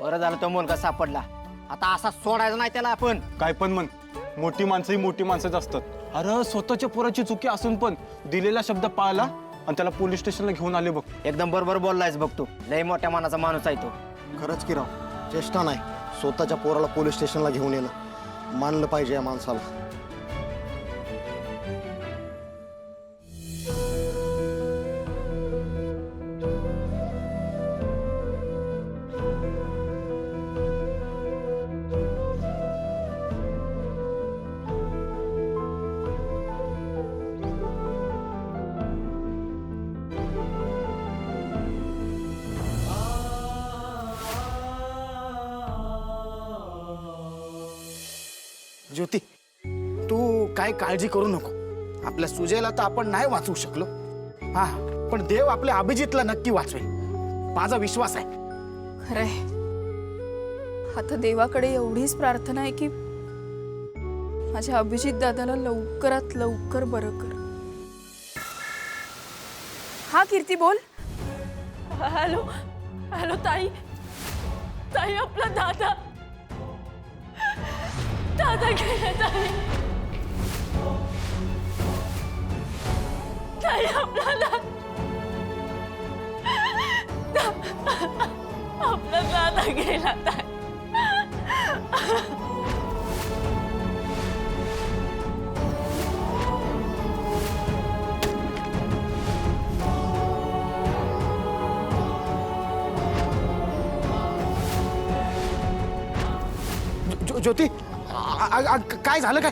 बरं झालं तो मुलगा सापडला. आता असा सोडायचा नाही त्याला आपण. काय पण म्हण, मोठी माणसं ही मोठी माणसंच असतात. अरे स्वतःच्या पोराची चुकी असून पण दिलेला शब्द पाळला आणि त्याला पोलीस स्टेशनला घेऊन आले बघ. एकदम बरोबर बोललायस बघ तू. लय मोठ्या मनाचा माणूस आहे तो. खरंच की राव, चेष्टा नाही. स्वतःच्या पोराला पोलीस स्टेशनला घेऊन येणं मानलं पाहिजे या माणसाला. ज्योती, तू काय काळजी करू नको. आपल्या सुजयला तर आपण नाही वाचवू शकलो, हा, पण देव आपल्या अभिजितला नक्की वाचवेल, माझा विश्वास आहे. खरंय. आता देवाकडे एवढीच प्रार्थना आहे की माझ्या अभिजित दादाला लवकरात लवकर बरं कर. हा कीर्ती बोल. हॅलो हॅलो ताई, ताई आपला दादा दादा गेला. ताई ताई आपला आपला दादा गेला. ताई ज्योती, काय झालं काय?